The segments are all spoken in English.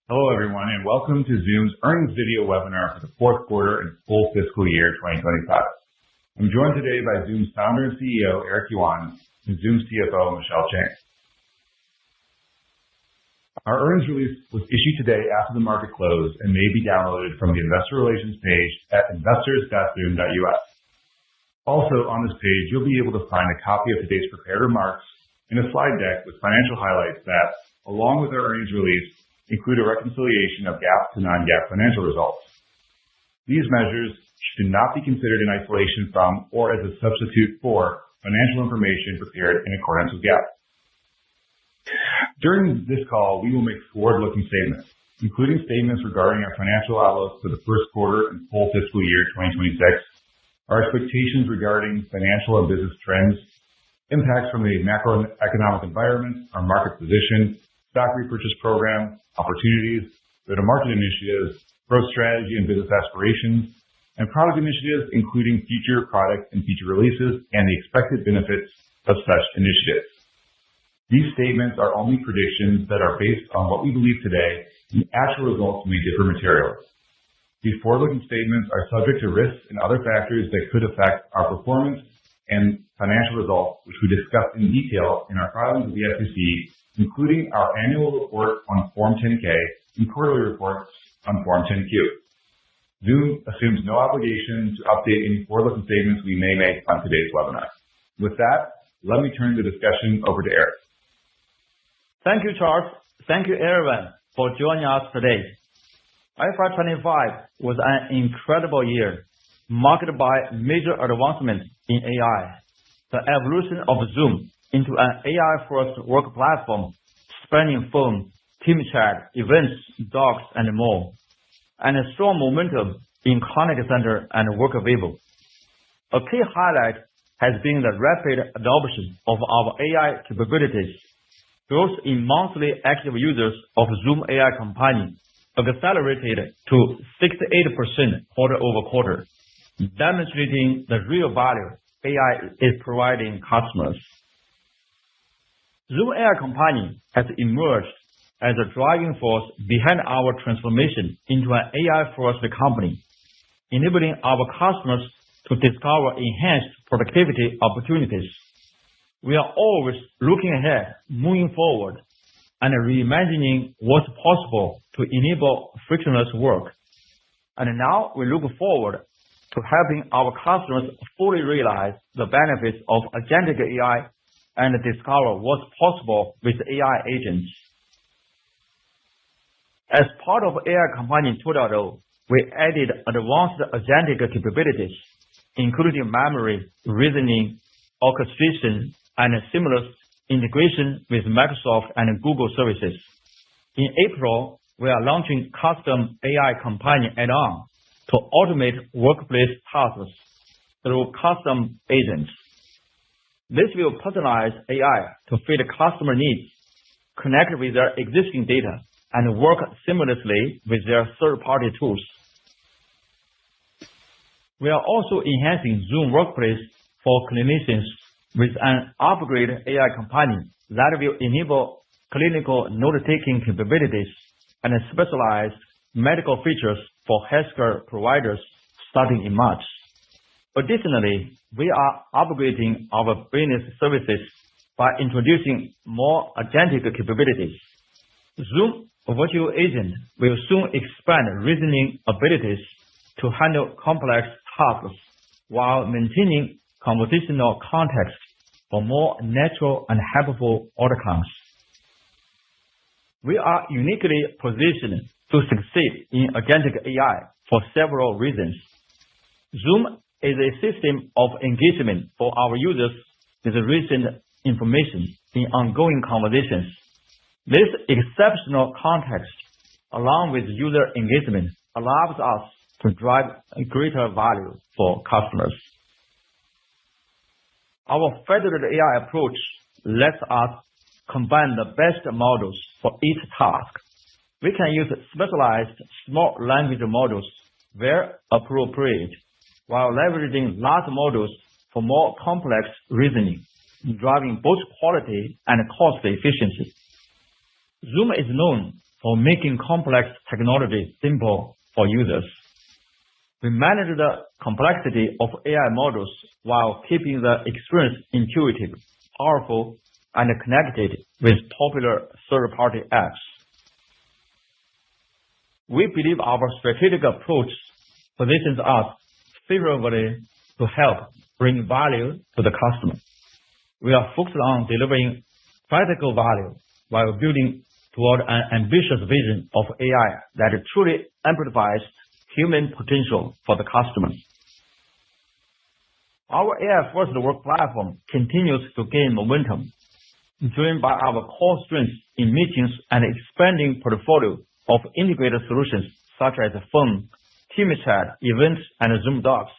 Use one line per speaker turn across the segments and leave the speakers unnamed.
Hello, everyone, and welcome to Zoom's earnings video webinar for the fourth quarter and full fiscal year 2025. I'm joined today by Zoom's founder and CEO, Eric Yuan, and Zoom CFO, Michelle Chang. Our earnings release was issued today after the market closed and may be downloaded from the Investor Relations page at investors.zoom.us. Also on this page, you'll be able to find a copy of today's prepared remarks and a slide deck with financial highlights that, along with our earnings release, include a reconciliation of GAAP to non-GAAP financial results. These measures should not be considered in isolation from or as a substitute for financial information prepared in accordance with GAAP. During this call, we will make forward-looking statements, including statements regarding our financial outlook for the first quarter and full fiscal year 2026, our expectations regarding financial and business trends, impacts from the macroeconomic environment, our market position, stock repurchase program, opportunities, go-to-market initiatives, growth strategy and business aspirations, and product initiatives, including future product and feature releases and the expected benefits of such initiatives. These statements are only predictions that are based on what we believe today, and actual results may differ materially. These forward-looking statements are subject to risks and other factors that could affect our performance and financial results, which we discuss in detail in our filings with the SEC, including our annual report on Form 10-K and quarterly reports on Form 10-Q. Zoom assumes no obligation to update any forward-looking statements we may make on today's webinar. With that, let me turn the discussion over to Eric.
Thank you, Charles. Thank you, everyone, for joining us today. FY 25 was an incredible year, marked by major advancements in AI, the evolution of Zoom into an AI-first work platform spanning phone, team chat, events, docs, and more, and a strong momentum in contact center and work vivo. A key highlight has been the rapid adoption of our AI capabilities. Growth in monthly active users of Zoom AI Companion accelerated to 68% quarter-over-quarter, demonstrating the real value AI is providing customers. Zoom AI Companion has emerged as a driving force behind our transformation into an AI-first company, enabling our customers to discover enhanced productivity opportunities. We are always looking ahead, moving forward, and reimagining what's possible to enable frictionless work. And now we look forward to helping our customers fully realize the benefits of agentic AI and discover what's possible with AI agents. As part of AI Companion 2.0, we added advanced agentic capabilities, including memory, reasoning, orchestration, and seamless integration with Microsoft and Google services. In April, we are launching custom AI Companion add-on to automate workplace tasks through custom agents. This will personalize AI to fit customer needs, connect with their existing data, and work seamlessly with their third-party tools. We are also enhancing Zoom Workplace for clinicians with an upgraded AI Companion that will enable clinical note-taking capabilities and specialized medical features for healthcare providers starting in March. Additionally, we are upgrading our business services by introducing more agentic capabilities. Zoom Virtual Agent will soon expand reasoning abilities to handle complex tasks while maintaining conversational context for more natural and helpful outcomes. We are uniquely positioned to succeed in agentic AI for several reasons. Zoom is a system of engagement for our users with recent information in ongoing conversations. This exceptional context, along with user engagement, allows us to drive greater value for customers. Our federated AI approach lets us combine the best models for each task. We can use specialized small language models where appropriate, while leveraging large models for more complex reasoning, driving both quality and cost efficiency. Zoom is known or making complex technology simple for users. We manage the complexity of AI models while keeping the experience intuitive, powerful, and connected with popular third-party apps. We believe our strategic approach positions us favorably to help bring value to the customer. We are focused on delivering practical value while building toward an ambitious vision of AI that truly amplifies human potential for the customers. Our AI-first work platform continues to gain momentum, driven by our core strengths in meetings and expanding portfolio of integrated solutions such as phone, team chat, events, and Zoom Docs,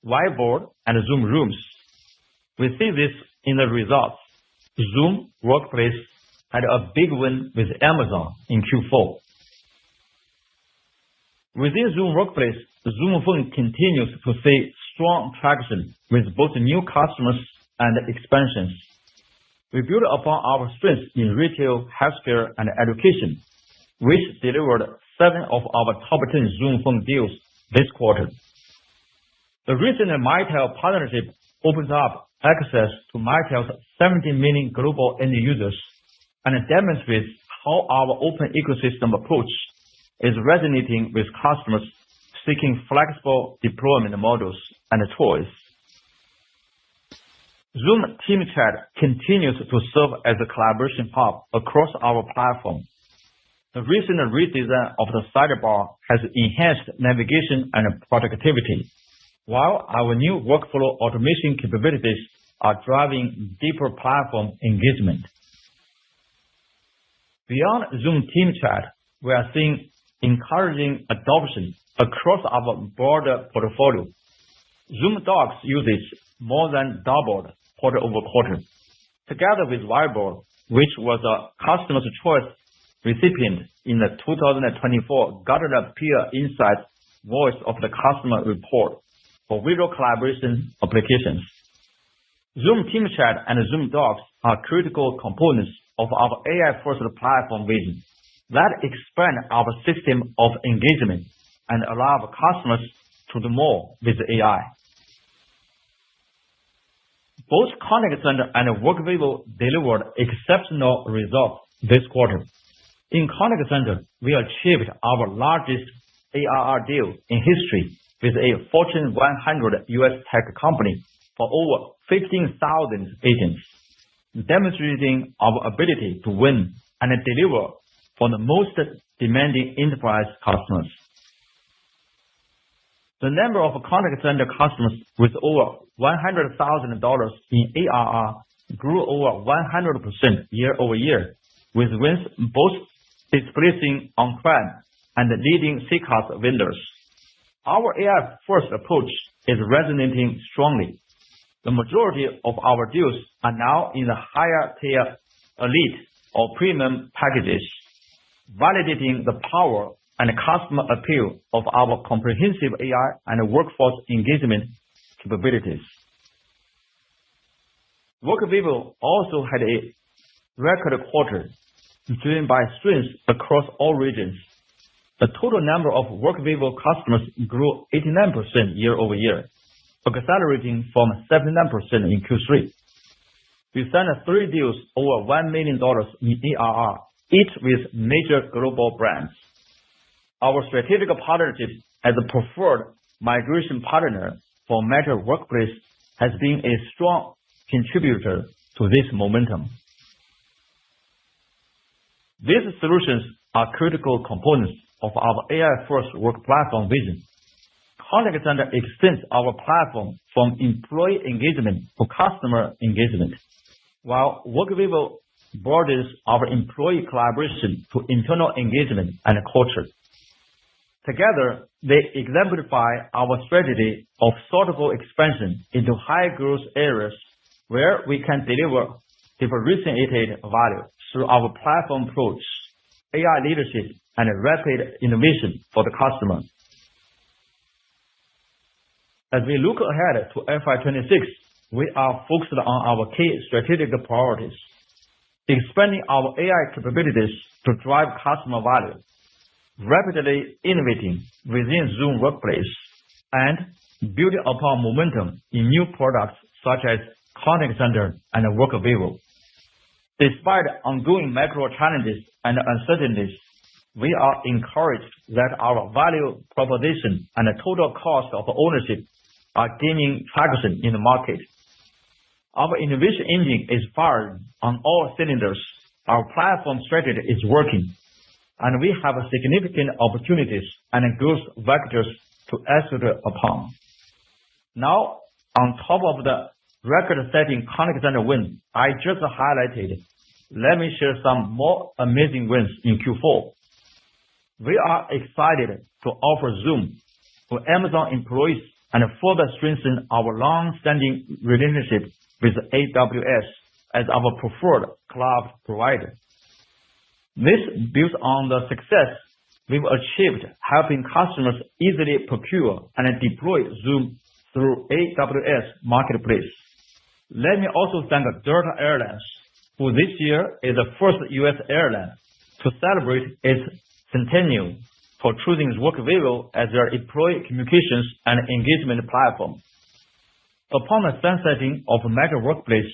Whiteboard, and Zoom Rooms. We see this in the results. Zoom Workplace had a big win with Amazon in Q4. Within Zoom Workplace, Zoom Phone continues to see strong traction with both new customers and expansions. We build upon our strengths in retail, healthcare, and education, which delivered 7 of our top 10 Zoom Phone deals this quarter. The recent Mitel partnership opens up access to Mitel's 70 million global end users and demonstrates how our open ecosystem approach is resonating with customers seeking flexible deployment models and choice. Zoom Team Chat continues to serve as a collaboration hub across our platform. The recent redesign of the sidebar has enhanced navigation and productivity, while our new workflow automation capabilities are driving deeper platform engagement. Beyond Zoom Team Chat, we are seeing encouraging adoption across our broader portfolio. Zoom Docs usage more than doubled quarter over quarter. Together with Whiteboard, which was a customer's choice recipient in the 2024 Gartner Peer Insights Voice of the Customer report for visual collaboration applications. Zoom Team Chat and Zoom Docs are critical components of our AI-first platform vision that expand our system of engagement and allow customers to do more with AI. Both Contact Center and Workvivo delivered exceptional results this quarter. In Contact Center, we achieved our largest ARR deal in history with a Fortune 100 U.S. tech company for over 15,000 agents, demonstrating our ability to win and deliver for the most demanding enterprise customers. The number of Contact Center customers with over $100,000 in ARR grew over 100% year over year, with wins both displacing on-prem and leading CCaaS vendors. Our AI-first approach is resonating strongly. The majority of our deals are now in the higher tier elite or premium packages, validating the power and customer appeal of our comprehensive AI and workforce engagement capabilities. Workvivo also had a record quarter, driven by strengths across all regions. The total number of Workvivo customers grew 89% year over year, accelerating from 79% in Q3. We signed 3 deals over $1 million in ARR, each with major global brands. Our strategic partnership as a preferred migration partner for Meta Workplace has been a strong contributor to this momentum. These solutions are critical components of our AI-first work platform vision. Contact Center extends our platform from employee engagement to customer engagement, while Workvivo broadens our employee collaboration to internal engagement and culture. Together, they exemplify our strategy of thoughtful expansion into high-growth areas where we can deliver differentiated value through our platform approach, AI leadership, and rapid innovation for the customer. As we look ahead to FY26, we are focused on our key strategic priorities. expanding our AI capabilities to drive customer value, rapidly innovating within Zoom Workplace, and building upon momentum in new products such as Contact Center and Workvivo. Despite ongoing macro challenges and uncertainties, we are encouraged that our value proposition and the total cost of ownership are gaining traction in the market. Our innovation engine is firing on all cylinders. Our platform strategy is working, and we have significant opportunities and growth vectors to execute upon. Now, on top of the record-setting Contact Center win I just highlighted, let me share some more amazing wins in Q4. We are excited to offer Zoom to Amazon employees and further strengthen our long-standing relationship with AWS as our preferred cloud provider. This builds on the success we've achieved helping customers easily procure and deploy Zoom through AWS Marketplace. Let me also thank Delta Airlines, who this year is the first U.S. airline to celebrate its centennial for choosing Workvivo as their employee communications and engagement platform. Upon the sunsetting of Mega Workplace,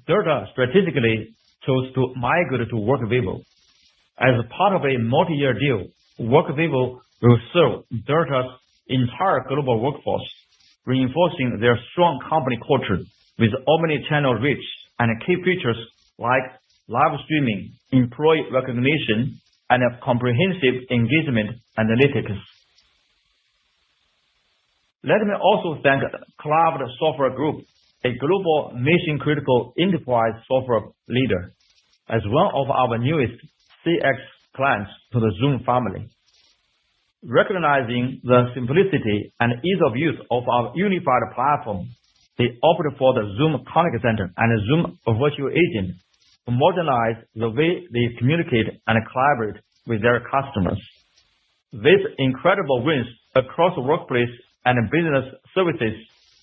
Delta strategically chose to migrate to Workvivo. As part of a multi-year deal, Workvivo will serve Delta's entire global workforce, reinforcing their strong company culture with omnichannel reach and key features like live streaming, employee recognition, and comprehensive engagement analytics. Let me also thank Cloud Software Group, a global mission-critical enterprise software leader, as one of our newest CX clients to the Zoom family. Recognizing the simplicity and ease of use of our unified platform, they opted for the Zoom Contact Center and Zoom Virtual Agent to modernize the way they communicate and collaborate with their customers. These incredible wins across workplace and business services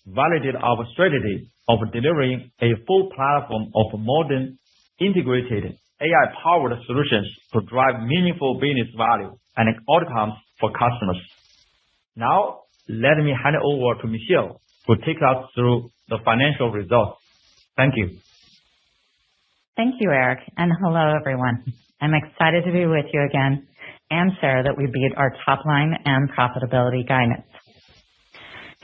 validate our strategy of delivering a full platform of modern, integrated, AI-powered solutions to drive meaningful business value and outcomes for customers. Now, let me hand it over to Michelle to take us through the financial results. Thank you.
Thank you, Eric, and hello, everyone. I'm excited to be with you again and share that we beat our top line and profitability guidance.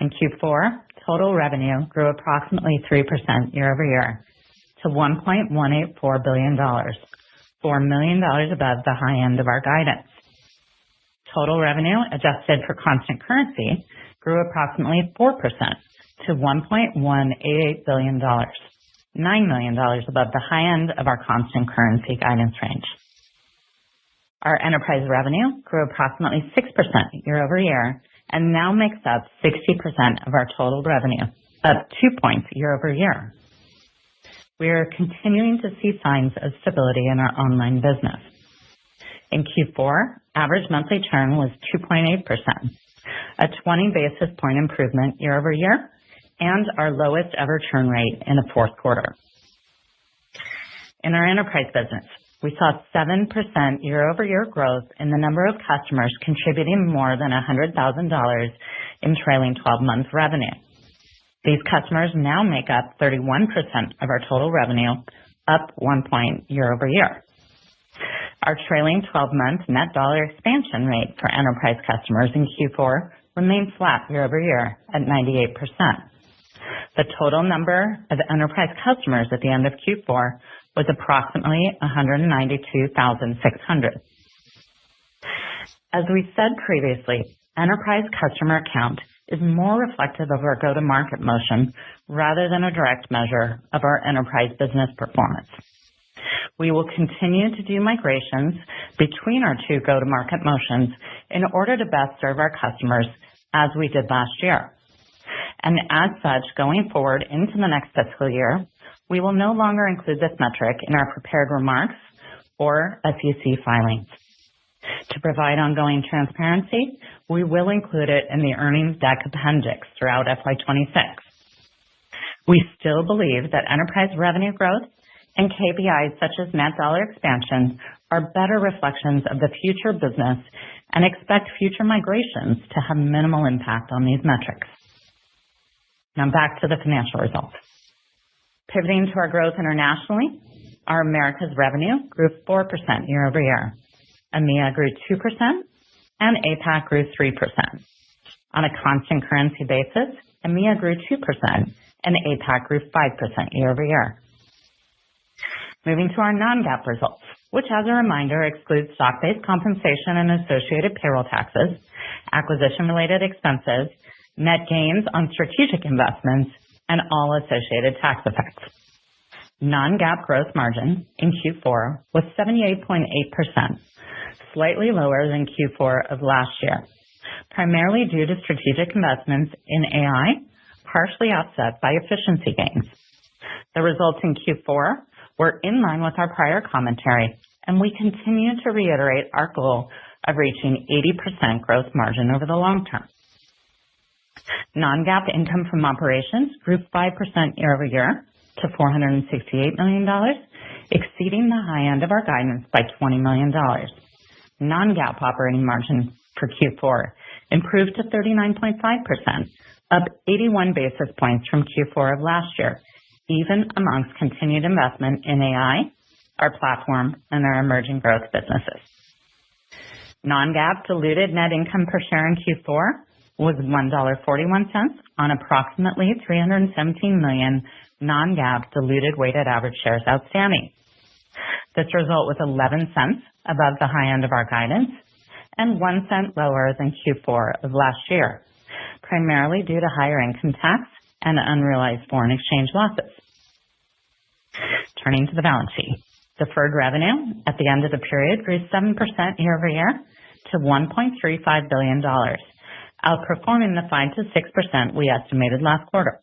In Q4, total revenue grew approximately 3% year over year to $1.184 billion, $4 million above the high end of our guidance. Total revenue adjusted for constant currency grew approximately 4% to $1.188 billion, $9 million above the high end of our constant currency guidance range. Our enterprise revenue grew approximately 6% year over year and now makes up 60% of our total revenue, up 2 points year over year. We are continuing to see signs of stability in our online business. In Q4, average monthly churn was 2.8%, a 20 basis point improvement year over year, and our lowest ever churn rate in the fourth quarter. In our enterprise business, we saw 7% year-over-year growth in the number of customers contributing more than $100,000 in trailing 12-month revenue. These customers now make up 31% of our total revenue, up 1 point year-over-year. Our trailing 12-month net dollar expansion rate for enterprise customers in Q4 remained flat year-over-year at 98%. The total number of enterprise customers at the end of Q4 was approximately 192,600. As we said previously, enterprise customer count is more reflective of our go-to-market motion rather than a direct measure of our enterprise business performance. We will continue to do migrations between our two go-to-market motions in order to best serve our customers as we did last year. And as such, going forward into the next fiscal year, we will no longer include this metric in our prepared remarks or SEC filings. To provide ongoing transparency, we will include it in the earnings deck appendix throughout FY26. We still believe that enterprise revenue growth and KPIs such as net dollar expansion are better reflections of the future business and expect future migrations to have minimal impact on these metrics. Now back to the financial results. Pivoting to our growth internationally, our Americas revenue grew 4% year over year. EMEA grew 2% and APAC grew 3%. On a constant currency basis, EMEA grew 2% and APAC grew 5% year over year. Moving to our non-GAAP results, which as a reminder excludes stock-based compensation and associated payroll taxes, acquisition-related expenses, net gains on strategic investments, and all associated tax effects. Non-GAAP gross margin in Q4 was 78.8%, slightly lower than Q4 of last year, primarily due to strategic investments in AI, partially offset by efficiency gains. The results in Q4 were in line with our prior commentary, and we continue to reiterate our goal of reaching 80% gross margin over the long term. Non-GAAP income from operations grew 5% year over year to $468 million, exceeding the high end of our guidance by $20 million. Non-GAAP operating margin for Q4 improved to 39.5%, up 81 basis points from Q4 of last year, even amongst continued investment in AI, our platform, and our emerging growth businesses. Non-GAAP diluted net income per share in Q4 was $1.41 on approximately 317 million non-GAAP diluted weighted average shares outstanding. This result was 11 cents above the high end of our guidance and 1 cent lower than Q4 of last year, primarily due to higher income tax and unrealized foreign exchange losses. Turning to the balance sheet. Deferred revenue at the end of the period grew 7% year over year to $1.35 billion, outperforming the 5 to 6% we estimated last quarter.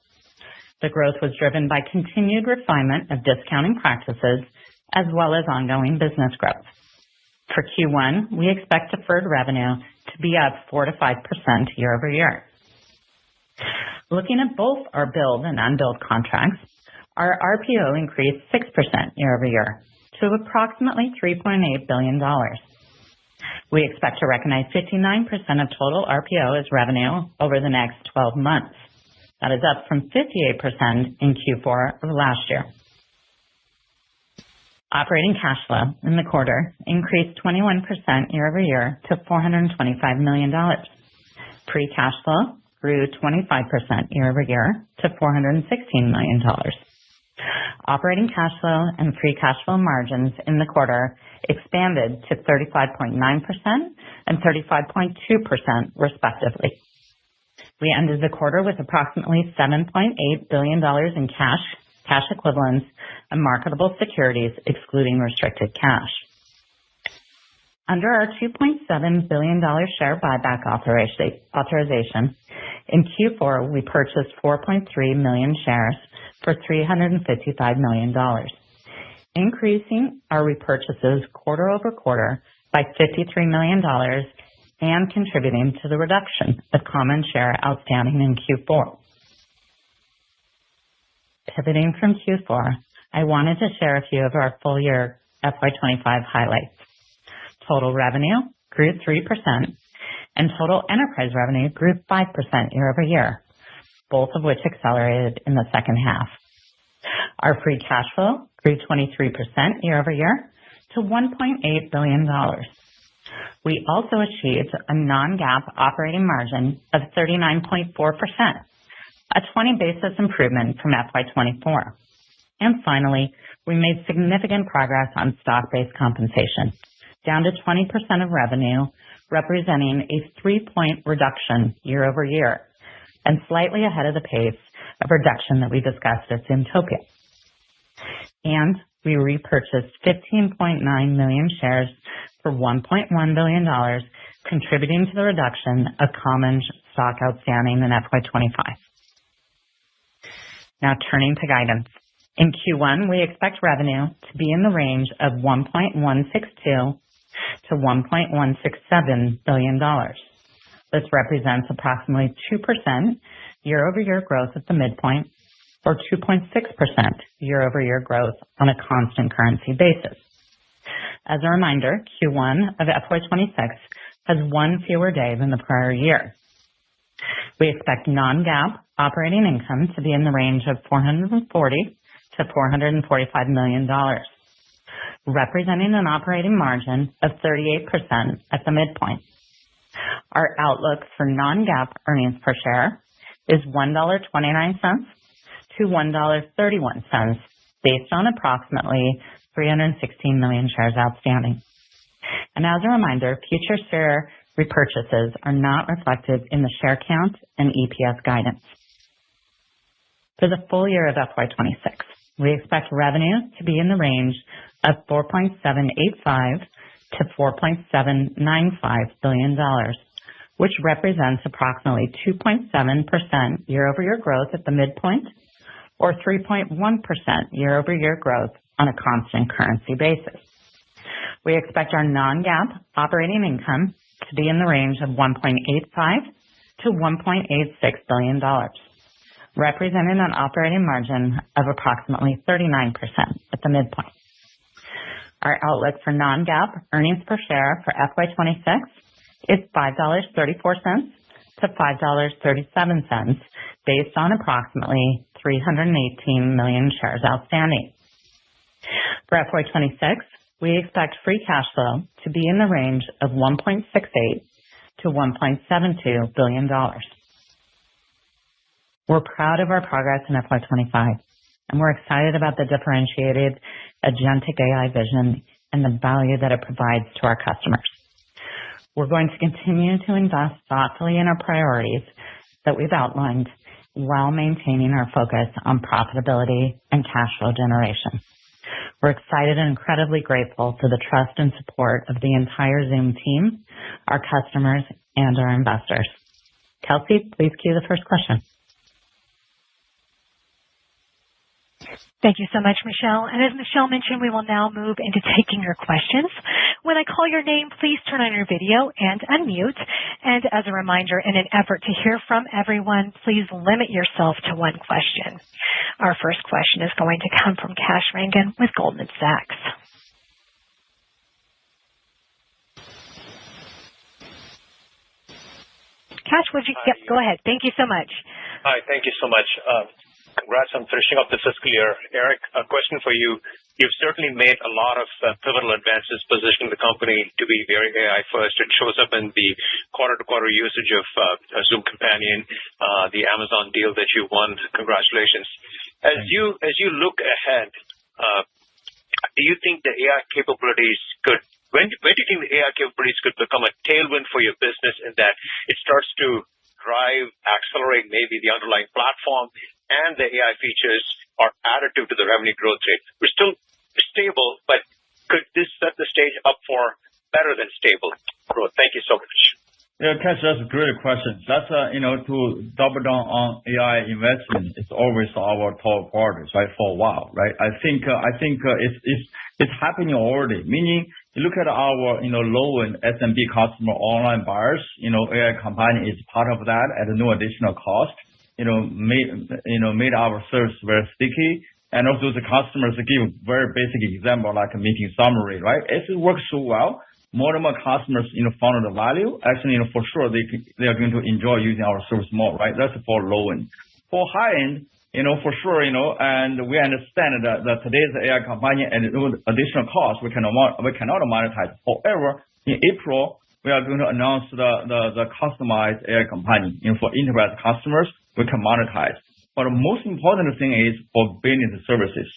The growth was driven by continued refinement of discounting practices as well as ongoing business growth. For Q1, we expect deferred revenue to be up 4 to 5% year over year. Looking at both our billed and unbilled contracts, our RPO increased 6% year over year to approximately $3.8 billion. We expect to recognize 59% of total RPO as revenue over the next 12 months. That is up from 58% in Q4 of last year. Operating cash flow in the quarter increased 21% year over year to $425 million. Free cash flow grew 25% year over year to $416 million. Operating cash flow and free cash flow margins in the quarter expanded to 35.9% and 35.2% respectively. We ended the quarter with approximately $7.8 billion in cash equivalents, and marketable securities excluding restricted cash. Under our $2.7 billion share buyback authorization, in Q4 we purchased 4.3 million shares for $355 million, increasing our repurchases quarter over quarter by $53 million and contributing to the reduction of common share outstanding in Q4. Pivoting from Q4, I wanted to share a few of our full year FY25 highlights. Total revenue grew 3% and total enterprise revenue grew 5% year over year, both of which accelerated in the second half. Our free cash flow grew 23% year over year to $1.8 billion. We also achieved a non-GAAP operating margin of 39.4%, a 20 basis improvement from FY24. And finally, we made significant progress on stock-based compensation, down to 20% of revenue, representing a 3-point reduction year over year, and slightly ahead of the pace of reduction that we discussed at Zoomtopia. And we repurchased 15.9 million shares for $1.1 billion, contributing to the reduction of common stock outstanding in FY25. Now turning to guidance. In Q1, we expect revenue to be in the range of $1.162 to $1.167 billion. This represents approximately 2% year-over-year growth at the midpoint, or 2.6% year-over-year growth on a constant currency basis. As a reminder, Q1 of FY26 has one fewer day than the prior year. We expect non-GAAP operating income to be in the range of $440 to $445 million, representing an operating margin of 38% at the midpoint. Our outlook for non-GAAP earnings per share is $1.29 to $1.31, based on approximately 316 million shares outstanding. And as a reminder, future share repurchases are not reflected in the share count and EPS guidance. For the full year of FY26, we expect revenue to be in the range of $4.785 to $4.795 billion, which represents approximately 2.7% year-over-year growth at the midpoint, or 3.1% year-over-year growth on a constant currency basis. We expect our non-GAAP operating income to be in the range of $1.85 to $1.86 billion, representing an operating margin of approximately 39% at the midpoint. Our outlook for non-GAAP earnings per share for FY26 is $5.34 to $5.37, based on approximately 318 million shares outstanding. For FY26, we expect free cash flow to be in the range of $1.68 to $1.72 billion. We're proud of our progress in FY25, and we're excited about the differentiated agentic AI vision and the value that it provides to our customers. We're going to continue to invest thoughtfully in our priorities that we've outlined while maintaining our focus on profitability and cash flow generation. We're excited and incredibly grateful for the trust and support of the entire Zoom team, our customers, and our investors. Kelsey, please cue the first question.
Thank you so much, Michelle. And as Michelle mentioned, we will now move into taking your questions. When I call your name, please turn on your video and unmute. And as a reminder, in an effort to hear from everyone, please limit yourself to one question. Our first question is going to come from Kash Rangan with Goldman Sachs. Kash, go ahead. Thank you so much.
Hi, thank you so much. Congrats on finishing up the fiscal year. Eric, a question for you. You've certainly made a lot of pivotal advances positioning the company to be very AI first. It shows up in the quarter-to-quarter usage of Zoom Companion, the Amazon deal that you won. Congratulations. As you look ahead, do you think the AI capabilities when do you think the AI capabilities could become a tailwind for your business in that it starts to accelerate maybe the underlying platform, and the AI features are additive to the revenue growth rate? We're still stable, but could this set the stage up for better than stable growth? Thank you so much.
Yeah, Kash, that's a great question. That's, to double down on AI investment is always our top priority, right, for a while, right? I think it's happening already, meaning you look at our, low-end SMB customer online buyers, AI Companion is part of that at no additional cost. Made our service very sticky, and also the customers give very basic example like a meeting summary, right? It works so well. More and more customers, found the value. Actually, for sure they are going to enjoy using our service more, right? That's for low end. For high end, for sure, and we understand that today's AI Companion and additional cost we cannot monetize. However, in April, we are going to announce the customized AI Companion. For enterprise customers, we can monetize. But the most important thing is for business services.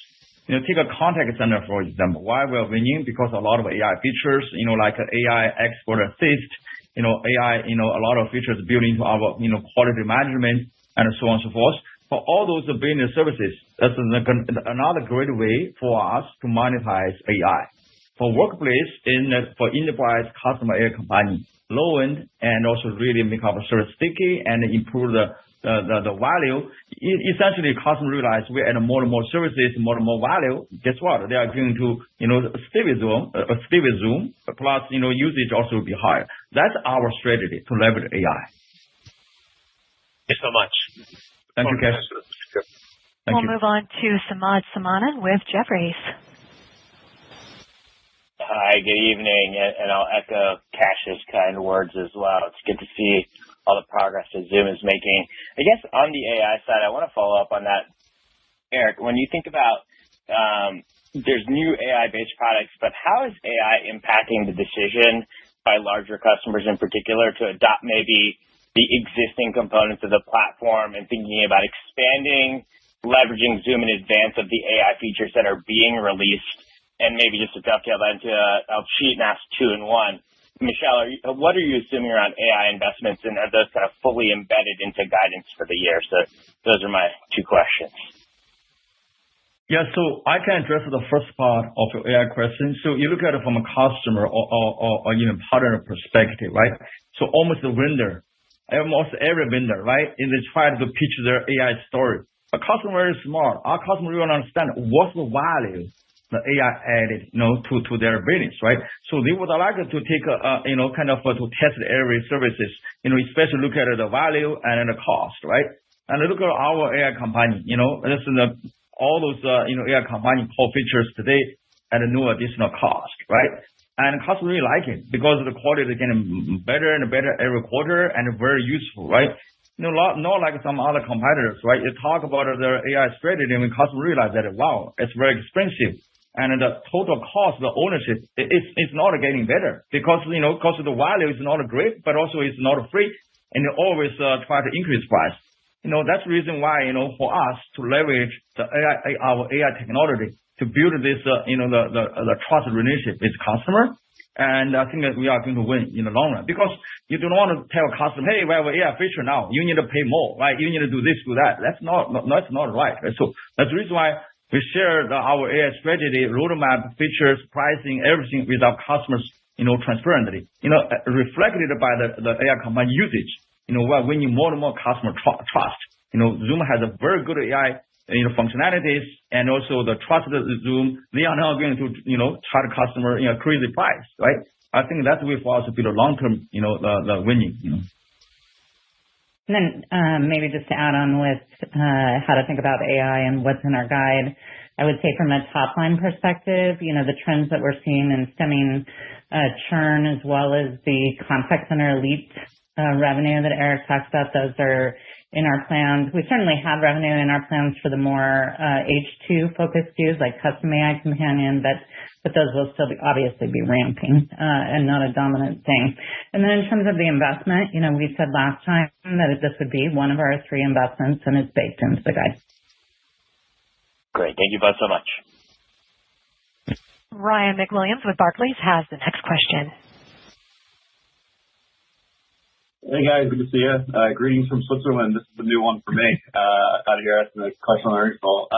Take a contact center, for example. Why we are winning? Because a lot of AI features, like AI expert assist, AI, a lot of features built into our, quality management and so on and so forth. For all those business services, that's another great way for us to monetize AI. For workplace, for enterprise customer AI Companion, low end, and also really make our service sticky and improve the value. Essentially, customers realize we add more and more services, more and more value. Guess what? They are going to, stay with Zoom, plus, usage also will be higher. That's our strategy to leverage AI.
Thank you so much.
Thank you, Kash.
We'll move on to Samad Samana with Jefferies.
Hi, good evening, and I'll echo Cash's kind words as well. It's good to see all the progress that Zoom is making. I guess on the AI side, I want to follow up on that. Eric, when you think about there's new AI-based products, but how is AI impacting the decision by larger customers in particular to adopt maybe the existing components of the platform and thinking about expanding, leveraging Zoom in advance of the AI features that are being released? And maybe just to dovetail that into, I'll cheat and ask two in one. Michelle, what are you assuming around AI investments, and are those kind of fully embedded into guidance for the year? So those are my two questions.
Yeah, so I can address the first part of your AI question. So you look at it from a customer or partner perspective, right? So almost every vendor, right, and they try to pitch their AI story. A customer is smart. Our customer really understand what's the value the AI added, to their business, right? So they would like to take to test every services, especially look at the value and the cost, right? And look at our AI company, all those, AI company core features today at no additional cost, right? And customers really like it because the quality is getting better and better every quarter and very useful, right? Not like some other competitors, right? You talk about their AI strategy and customers realize that, wow, it's very expensive. And the total cost, the ownership, it's not getting better because, because the value is not great, but also it's not free. And they always try to increase price. That's the reason why, for us to leverage our AI technology to build this, the trust relationship with customer. And I think that we are going to win in the long run because you don't want to tell a customer, hey, we have an AI feature now. You need to pay more, right? You need to do this, do that. That's not right. So that's the reason why we share our AI strategy, roadmap, features, pricing, everything with our customers, transparently, reflected by the AI company usage. We're winning more and more customer trust. Zoom has a very good AI, functionalities, and also the trusted Zoom. They are now going to, charge customer, crazy price, right? I think that's the way for us to build a long-term, the winning.
And then maybe just to add on with how to think about AI and what's in our guide, I would say from a top-line perspective, the trends that we're seeing in stemming churn as well as the contact center elite revenue that Eric talked about, those are in our plans. We certainly have revenue in our plans for the more H2 focused SKUs like Custom AI Companion, but those will still obviously be ramping and not a dominant thing. And then in terms of the investment, we said last time that this would be one of our 3 investments, and it's baked into the guide.
Great. Thank you both so much.
Ryan McWilliams with Barclays has the next question.
Hey guys, good to see you. Greetings from Switzerland. This is a new one for me. Out here asking a question on our call.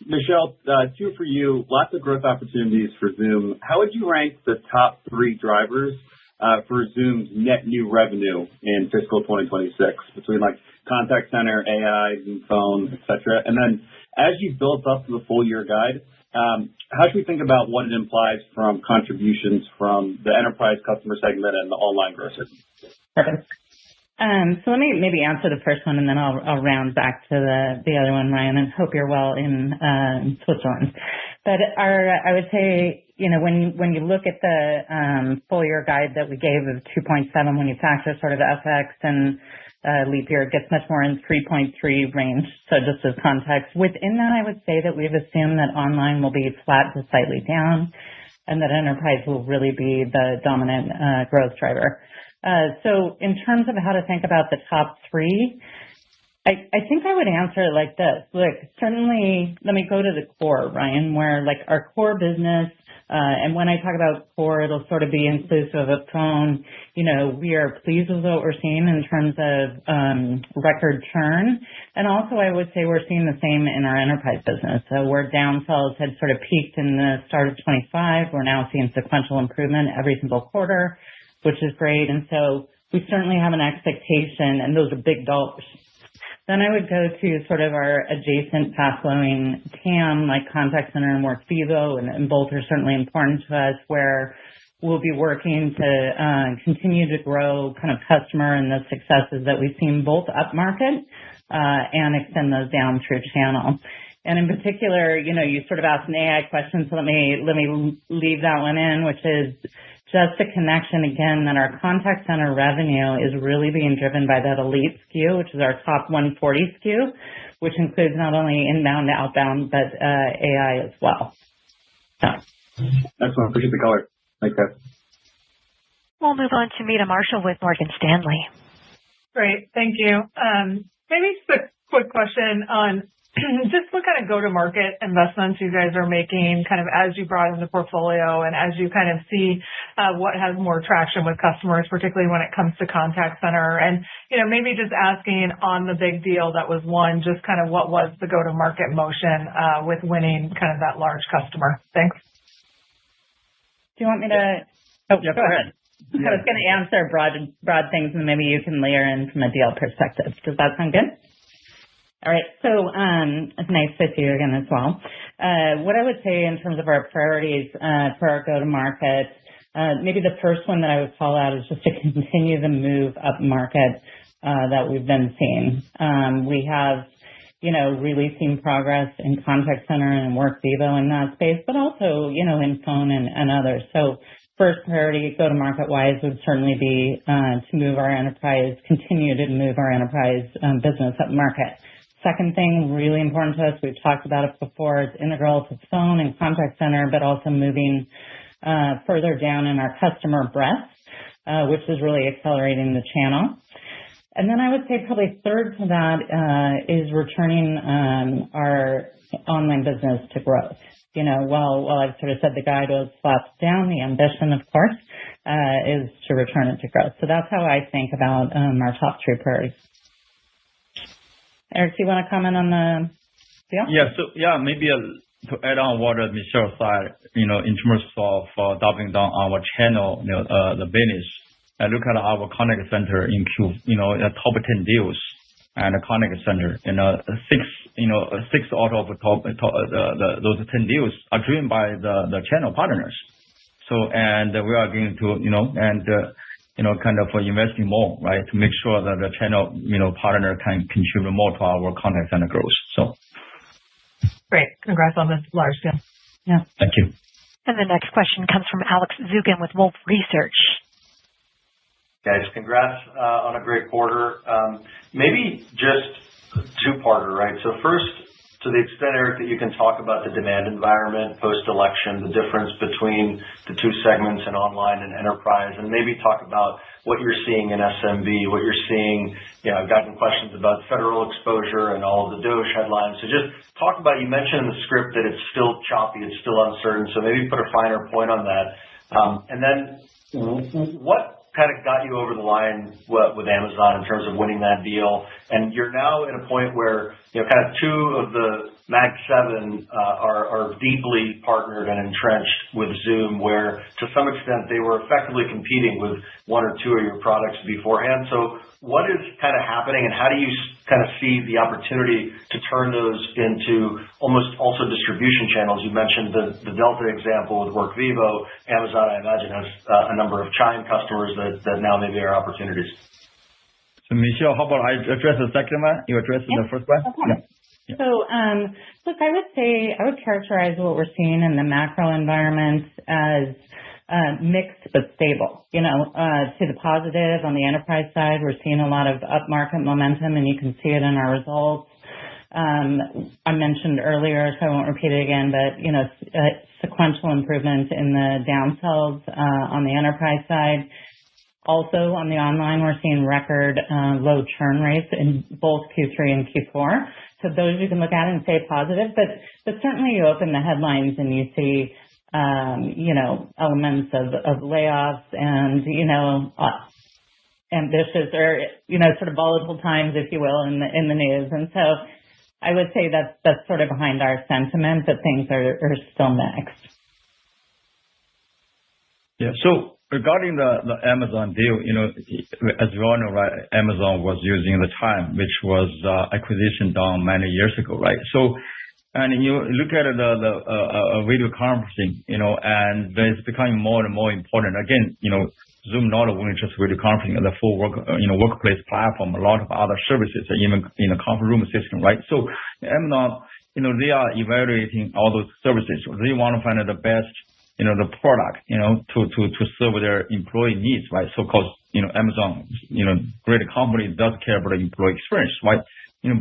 Michelle, 2 for you. Lots of growth opportunities for Zoom. How would you rank the top 3 drivers for Zoom's net new revenue in fiscal 2026 between like contact center, AI, Zoom Phone, etc.? And then as you build up to the full year guide, how should we think about what it implies from contributions from the enterprise customer segment and the online growth segment?
Perfect. So let me maybe answer the first one, and then I'll round back to the other one, Ryan, and hope you're well in Switzerland. But I would say, when you look at the full year guide that we gave of 2.7, when you factor sort of FX and leap year, it gets much more in 3.3 range. So just as context, within that, I would say that we've assumed that online will be flat to slightly down, and that enterprise will really be the dominant growth driver. So in terms of how to think about the top 3, I think I would answer it like this. Look, certainly, let me go to the core, Ryan, where like our core business, and when I talk about core, it'll sort of be inclusive of phone. We are pleased with what we're seeing in terms of record churn. And also, I would say we're seeing the same in our enterprise business. So where downsells had sort of peaked in the start of 25, we're now seeing sequential improvement every single quarter, which is great. And so we certainly have an expectation, and those are big dollars. Then I would go to sort of our adjacent fast-flowing TAM, like contact center and Workvivo, and both are certainly important to us, where we'll be working to continue to grow kind of customer and the successes that we've seen both upmarket and extend those down through channel. And in particular, you sort of asked an AI question, so let me leave that one in, which is just a connection again that our contact center revenue is really being driven by that elite SKU, which is our top 140 SKU, which includes not only inbound, outbound, but AI as well. So.
Excellent. Appreciate the color. Thanks, guys.
We'll move on to Meta Marshall with Morgan Stanley.
Great. Thank you. Maybe just a quick question on just what kind of go-to-market investments you guys are making kind of as you broaden the portfolio and as you kind of see what has more traction with customers, particularly when it comes to contact center. And, maybe just asking on the big deal that was won, just kind of what was the go-to-market motion with winning kind of that large customer? Thanks.
Do you want me to? Oh,
yeah, go ahead.
I was going to answer broad things, and maybe you can layer in from a deal perspective. Does that sound good? All right. So it's nice to see you again as well. What I would say in terms of our priorities for our go-to-market, maybe the first one that I would call out is just to continue the move up market that we've been seeing. We have, really seen progress in contact center and Workvivo in that space, but also, in phone and others. So first priority go-to-market wise would certainly be to move our enterprise, continue to move our enterprise business up market. Second thing, really important to us, we've talked about it before, is integral to phone and contact center, but also moving further down in our customer breadth, which is really accelerating the channel. And then I would say probably third to that is returning our online business to growth. While I've sort of said the guide was flat down, the ambition, of course, is to return it to growth. So that's how I think about our top three priorities. Eric, do you want to comment on the deal?
Yeah. Maybe to add on what Michelle said, in terms of doubling down on our channel, the business. I look at our contact center in the top 10 deals and the contact center, six out of those 10 deals are driven by the channel partners. So, and we are going to, kind of investing more, right, to make sure that the channel, partner can contribute more to our contact center growth. So.
Great. Congrats on this large deal.
Yeah.
Thank you.
And the next question comes from Alex Zukin with Wolfe Research.
Guys, congrats on a great quarter. Maybe just two-parter, right? So first, to the extent, Eric, that you can talk about the demand environment post-election, the difference between the two segments in online and enterprise, and maybe talk about what you're seeing in SMB, what you're seeing. I've gotten questions about federal exposure and all of the DOGE headlines. So just talk about, you mentioned in the script that it's still choppy, it's still uncertain, so maybe put a finer point on that. And then what kind of got you over the line with Amazon in terms of winning that deal? And you're now at a point where kind of two of the Mag 7 are deeply partnered and entrenched with Zoom, where to some extent they were effectively competing with one or two of your products beforehand. So what is kind of happening, and how do you kind of see the opportunity to turn those into almost also distribution channels? You mentioned the Delta example with Workvivo. Amazon, I imagine, has a number of Chime customers that now maybe are opportunities.
So Michelle, how about I address the second one? You address the first one?
Okay. Yeah. So, look, I would characterize what we're seeing in the macro environment as mixed but stable. To the positive on the enterprise side, we're seeing a lot of upmarket momentum, and you can see it in our results. I mentioned earlier, so I won't repeat it again, but sequential improvement in the downsells on the enterprise side. Also on the online, we're seeing record low churn rates in both Q3 and Q4. So those you can look at and say positive, but certainly you open the headlines and you see elements of layoffs and ambitious or sort of volatile times, if you will, in the news. And so I would say that's sort of behind our sentiment that things are still mixed.
Yeah. So regarding the Amazon deal, as you all know, right, Amazon was using the Chime, which was acquisition done many years ago, right? So And you look at the video conferencing, and it's becoming more and more important. Again, Zoom not only just video conferencing, the full workplace platform, a lot of other services, even in the conference room system, right? So Amazon, they are evaluating all those services. They want to find the best, the product, to serve their employee needs, right? So, cause, Amazon, great company does care about the employee experience, right?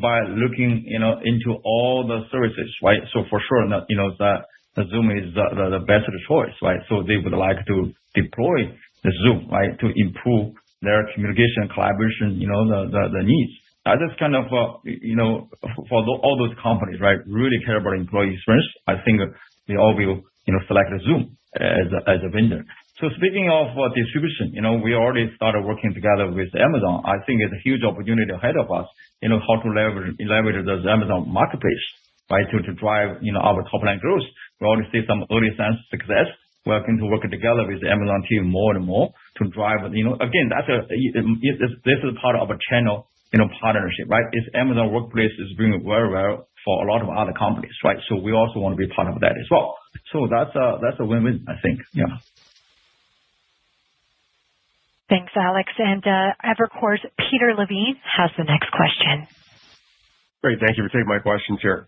By looking, into all the services, right? So for sure, the Zoom is the best choice, right? So they would like to deploy the Zoom, right, to improve their communication, collaboration, the needs. I just kind of, for all those companies, right, really care about employee experience. I think they all will, select Zoom as a vendor. So speaking of distribution, we already started working together with Amazon. I think it's a huge opportunity ahead of us, how to leverage the Amazon marketplace, right, to drive, our top line growth. We already see some early signs of success. We're going to work together with the Amazon team more and more to drive, again, this is part of a channel, partnership, right? It's Amazon Workplace is doing very well for a lot of other companies, right? So we also want to be part of that as well. So that's a win-win, I think. Yeah.
Thanks, Alex. And Evercore's Peter Levine has the next question.
Great. Thank you for taking my questions here.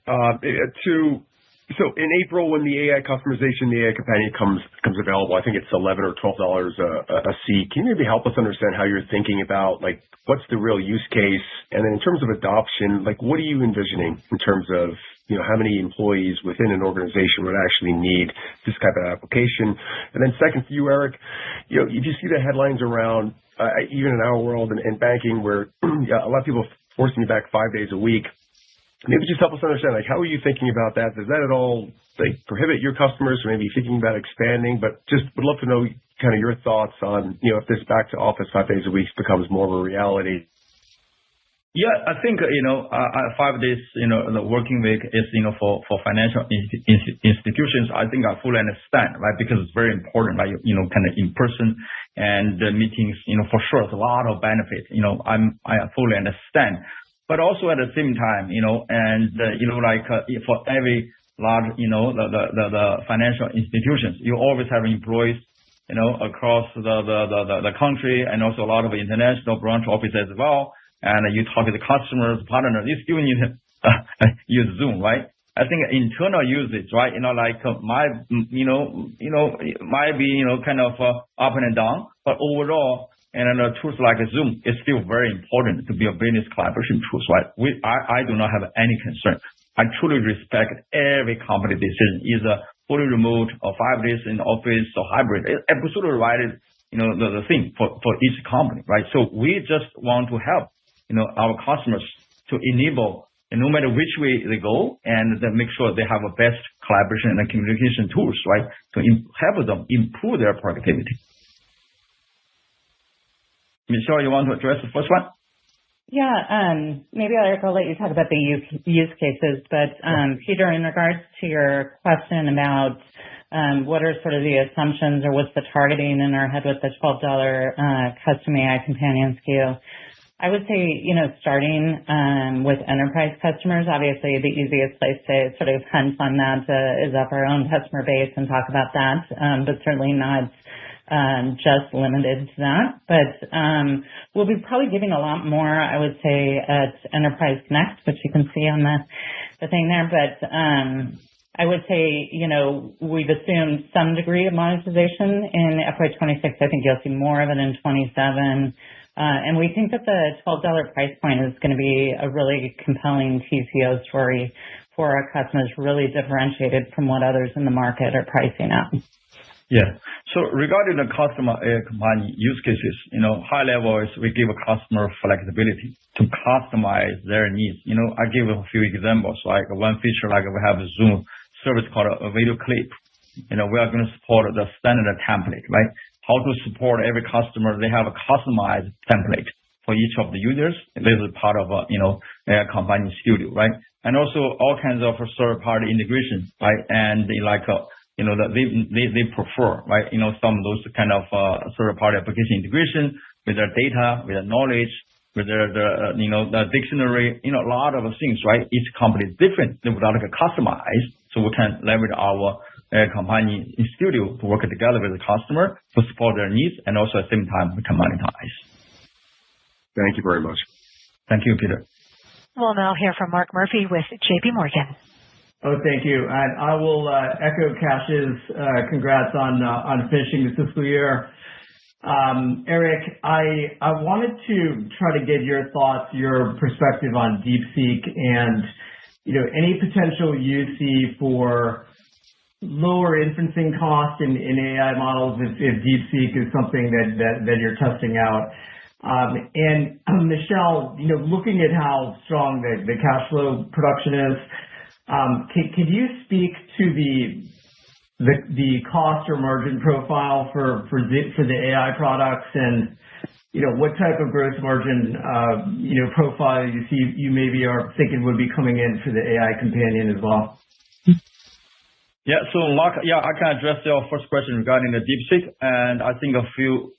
So in April, when the AI customization, the AI companion comes available, I think it's $11 or $12 a seat. Can you maybe help us understand how you're thinking about, like, what's the real use case? And then in terms of adoption, like, what are you envisioning in terms of, how many employees within an organization would actually need this type of application? And then second for you, Eric, if you see the headlines around, even in our world and banking where a lot of people forcing you back 5 days a week, maybe just help us understand, like, how are you thinking about that? Does that at all, like, prohibit your customers from maybe thinking about expanding? But just would love to know kind of your thoughts on, if this back to office 5 days a week becomes more of a reality.
Yeah, I think, 5 days, the working week is, for financial institutions, I think I fully understand, right? Because it's very important, right? Kind of in person and the meetings, for sure, it's a lot of benefit. I fully understand. But also at the same time, for every large, the financial institutions, you always have employees, across the country and also a lot of international branch offices as well. And you talk to the customers, partners, you still need to use Zoom, right? I think internal usage, right? Might be, kind of up and down, but overall, tools like Zoom is still very important to be a business collaboration tools, right? I do not have any concern. I truly respect every company decision, either fully remote or 5 days in the office or hybrid. It's absolutely right, the thing for each company, right? So we just want to help, our customers to enable, no matter which way they go, and then make sure they have a best collaboration and communication tools, right? To help them improve their productivity. Michelle, you want to address the first one?
Yeah, maybe Eric, I'll let you talk about the use cases, but Peter, in regards to your question about what are sort of the assumptions or what's the targeting in our head with the $12 custom AI companion SKU, I would say, starting with enterprise customers, obviously the easiest place to sort of hunt on that is up our own customer base and talk about that, but certainly not just limited to that. But we'll be probably giving a lot more, I would say, at Enterprise Connect, which you can see on the thing there. But I would say, we've assumed some degree of monetization in FY26. I think you'll see more of it in 27. And we think that the $12 price point is going to be a really compelling TCO story for our customers, really differentiated from what others in the market are pricing at.
Yeah. So regarding the customer AI companion use cases, high level is we give a customer flexibility to customize their needs. I give a few examples, like one feature, like we have a Zoom service called a video clip. We are going to support the standard template, right? How to support every customer. They have a customized template for each of the users. This is part of AI companion studio, right? And also all kinds of third-party integration, right? And they they prefer, right? Some of those kind of third-party application integration with their data, with their knowledge, with the dictionary, a lot of things, right? Each company is different. They would like to customize, so we can leverage our company in studio to work together with the customer to support their needs, and also at the same time we can monetize.
Thank you very much.
Thank you, Peter.
We'll now hear from Mark Murphy with J.P. Morgan.
Oh, thank you. And I will echo Kash's congrats on finishing the fiscal year. Eric, I wanted to try to get your thoughts, your perspective on DeepSeek and, any potential you see for lower inferencing costs in AI models if DeepSeek is something that you're testing out. And Michelle, looking at how strong the cash flow production is, can you speak to the cost or margin profile for the AI products, and what type of gross margin profile you maybe are thinking would be coming in for the AI companion as well?
Yeah, so Mark, I can address your first question regarding the DeepSeek. And I think a few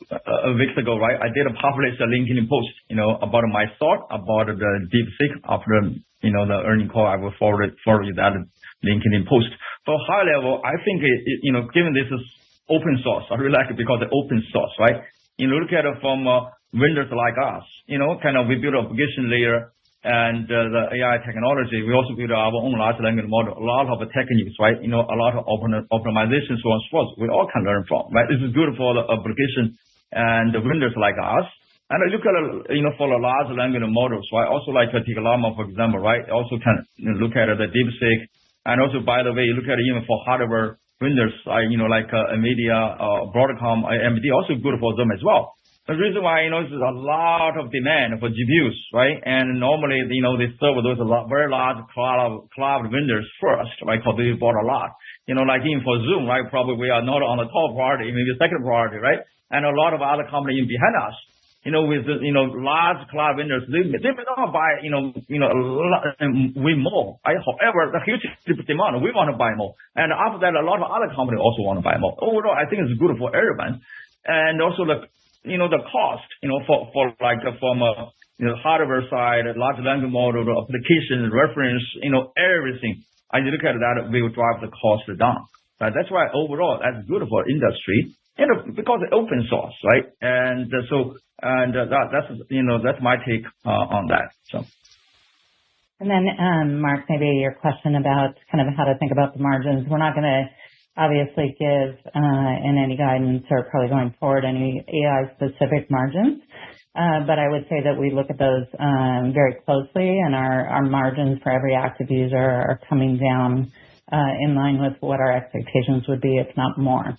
weeks ago, right, I did publish a LinkedIn post, about my thought about the DeepSeek. After, the earning call, I will forward you that LinkedIn post. But high level, I think, given this is open source, I really like it because it's open source, right? Look at it from vendors like us, we build an application layer and the AI technology. We also build our own large language model, a lot of techniques, right? A lot of optimization, so on and so forth. We all can learn from, right? This is good for the application and the vendors like us. And I look at, for the large language models, right? Also like take Llama, for example, right? Also can look at the DeepSeek. And also, by the way, you look at it even for hardware vendors, like NVIDIA, Broadcom, AMD, also good for them as well. The reason why, there's a lot of demand for GPUs, right? And normally, they serve those very large cloud vendors first, right? Because they bought a lot. Like even for Zoom, right? Probably we are not on the top priority, maybe second priority, right? And a lot of other companies behind us, with large cloud vendors, they may not buy, way more. Right? However, the huge demand, we want to buy more. And after that, a lot of other companies also want to buy more. Overall, I think it's good for everyone. And also the cost, from hardware side, large language model, application, reference, everything. I look at that, we will drive the cost down. Right? That's why overall, that's good for industry, because it's open source, right? And that's my take on that. So.
And then, Mark, maybe your question about kind of how to think about the margins. We're not going to obviously give in any guidance or probably going forward any AI-specific margins. But I would say that we look at those very closely, and our margins for every active user are coming down in line with what our expectations would be, if not more.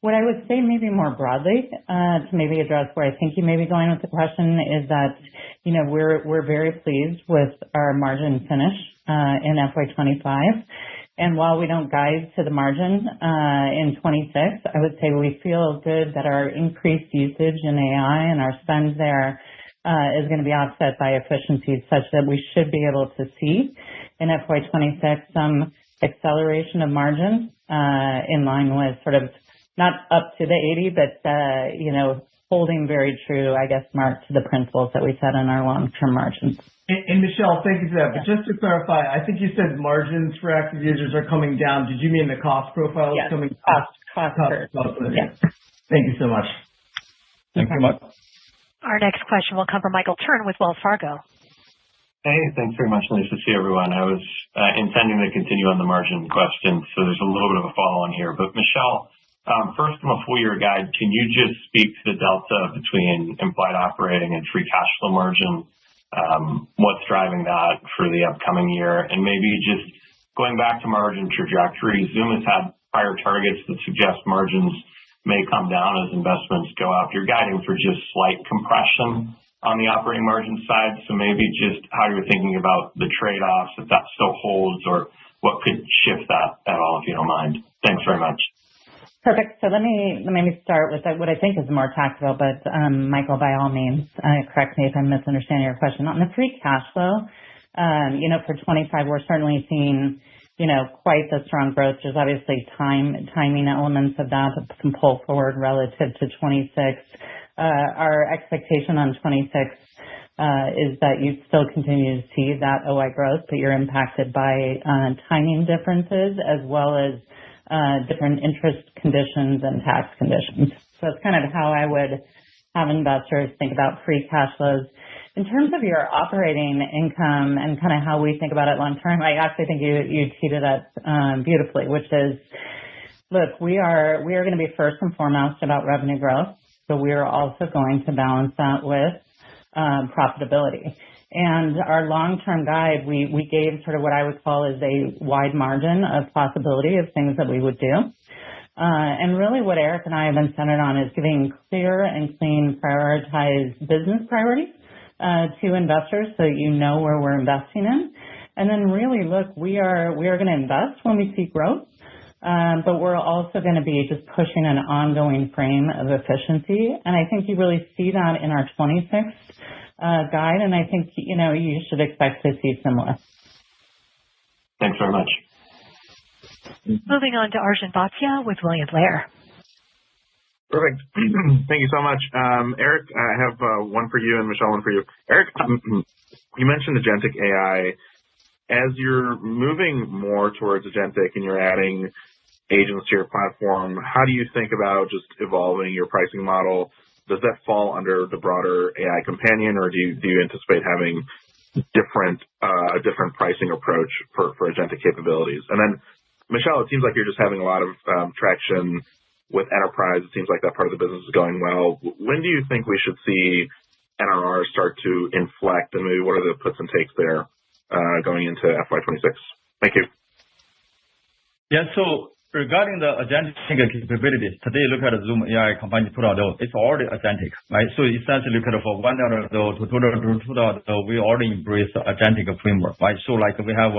What I would say maybe more broadly to maybe address where I think you may be going with the question is that, we're very pleased with our margin finish in FY25. And while we don't guide to the margin in 26, I would say we feel good that our increased usage in AI and our spend there is going to be offset by efficiencies such that we should be able to see in FY26 some acceleration of margins in line with sort of not up to the 80, but, holding very true, I guess, Mark, to the principles that we set in our long-term margins.
And Michelle, thank you for that. But just to clarify, I think you said margins for active users are coming down. Did you mean the cost profile is coming down?
Cost.
Yes. Thank you so much.
Thank you, Mark.
Our next question will come from Michael Turn with Wells Fargo.
Hey, thanks very much. Nice to see everyone. I was intending to continue on the margin question, so there's a little bit of a follow-on here. But Michelle, first, from a full-year guide, can you just speak to the delta between implied operating and free cash flow margin? What's driving that for the upcoming year? And maybe just going back to margin trajectory, Zoom has had prior targets that suggest margins may come down as investments go up. You're guiding for just slight compression on the operating margin side. So maybe just how you're thinking about the trade-offs, if that still holds, or what could shift that at all, if you don't mind. Thanks very much.
Perfect. So let me start with what I think is more tactical, but Michael, by all means, correct me if I'm misunderstanding your question. On the free cash flow, for 25, we're certainly seeing, quite the strong growth. There's obviously timing elements of that can pull forward relative to 26. Our expectation on 26 is that you still continue to see that OI growth, but you're impacted by timing differences as well as different interest conditions and tax conditions. So it's kind of how I would have investors think about free cash flows. In terms of your operating income and kind of how we think about it long term, I actually think you teed it up beautifully, which is, look, we are going to be first and foremost about revenue growth, but we are also going to balance that with profitability. And our long-term guide, we gave sort of what I would call is a wide margin of possibility of things that we would do. And really what Eric and I have been centered on is giving clear and clean prioritized business priorities to investors so that you know where we're investing in. And then really, look, we are going to invest when we see growth, but we're also going to be just pushing an ongoing frame of efficiency. And I think you really see that in our 26 guide, and I think, you should expect to see similar.
Thanks very much.
Moving on to Arjun Bhatia with William Blair.
Perfect. Thank you so much. Eric, I have one for you and Michelle, one for you. Eric, you mentioned agentic AI. As you're moving more towards agentic and you're adding agents to your platform, how do you think about just evolving your pricing model? Does that fall under the broader AI companion, or do you anticipate having a different pricing approach for agentic capabilities? And then, Michelle, it seems like you're just having a lot of traction with enterprise. It seems like that part of the business is going well. When do you think we should see NRR start to inflect, and maybe what are the puts and takes there going into FY26? Thank you.
Yeah, so regarding the agentic capabilities, today look at the Zoom AI Companion 2.0, it's already agentic, right? So essentially look at for 1.0 to 2.0, we already embrace the agentic framework, right? So like we have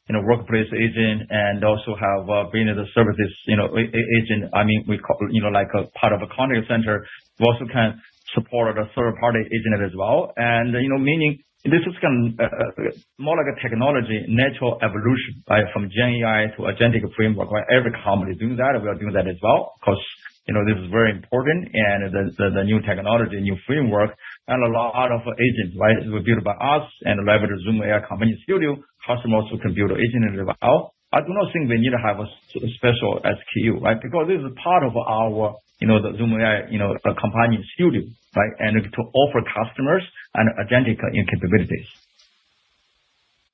workplace agent and also have business services, agent. I mean, we call, like a part of a contact center. We also can support a third party agent as well. And, meaning this is kind of more like a technology, natural evolution, right? From Gen AI to agentic framework, right? Every company is doing that. We are doing that as well because, this is very important. And the new technology, new framework, and a lot of agents, right, were built by us and leverage Zoom AI Companion Studio. Customers who can build an agent as well. I do not think we need to have a special SKU, right? Because this is part of our, the Zoom AI, Companion Studio, right? And to offer customers and agentic capabilities.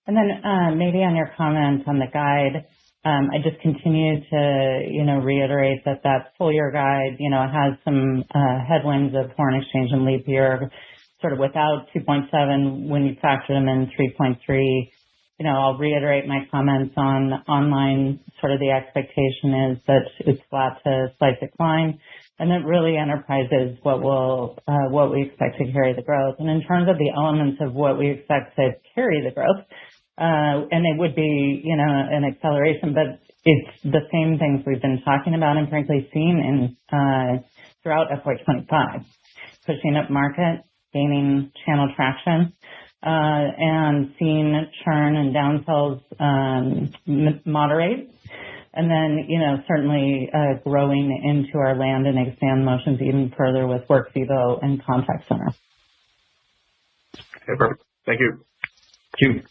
And then maybe on your comments on the guide, I just continue to, reiterate that full year guide, has some headwinds of foreign exchange and leap year, sort of without 2.7 when you factor them in 3.3. I'll reiterate my comments on online. Sort of the expectation is that it's flat to slight decline, and that really enterprise is what we expect to carry the growth. And in terms of the elements of what we expect to carry the growth, and it would be, an acceleration, but it's the same things we've been talking about and frankly seen in throughout FY25, pushing up market, gaining channel traction, and seeing churn and downsells moderate, and then, certainly growing into our land and expand motions even further with WorkVivo and Contact Center.
Okay, perfect. Thank you.
Thank you.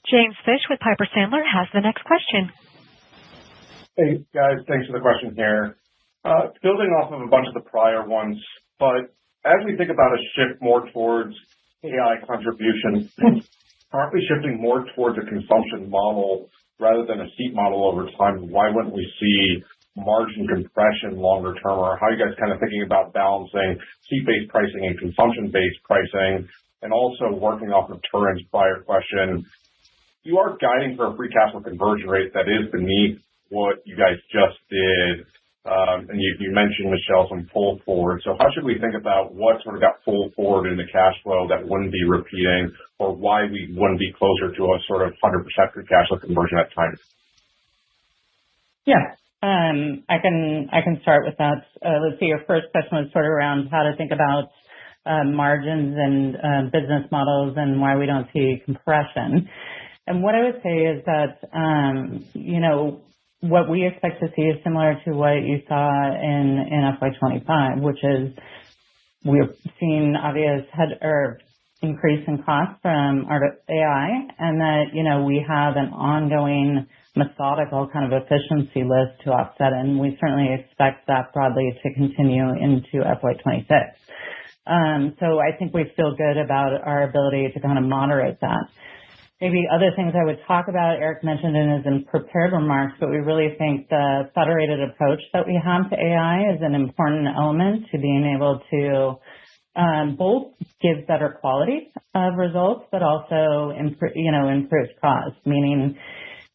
James Fish with Piper Sandler has the next question.
Hey, guys. Thanks for the question here. Building off of a bunch of the prior ones, but as we think about a shift more towards AI contribution, aren't we shifting more towards a consumption model rather than a seat model over time? Why wouldn't we see margin compression longer term? Or how are you guys kind of thinking about balancing seat-based pricing and consumption-based pricing? And also working off of Turin's prior question, you are guiding for a free cash flow conversion rate that is beneath what you guys just did. And you mentioned, Michelle, some pull forward. So how should we think about what sort of got pulled forward in the cash flow that wouldn't be repeating, or why we wouldn't be closer to a sort of 100% free cash flow conversion at times?
Yeah, I can start with that. Let's see, your first question was sort of around how to think about margins and business models and why we don't see compression. And what I would say is that, what we expect to see is similar to what you saw in FY25, which is we've seen obvious increase in costs from our AI, and that, we have an ongoing methodical kind of efficiency list to offset, and we certainly expect that broadly to continue into FY26. So I think we feel good about our ability to kind of moderate that. Maybe other things I would talk about, Eric mentioned in his prepared remarks, but we really think the federated approach that we have to AI is an important element to being able to both give better quality of results, but also improve cost, meaning,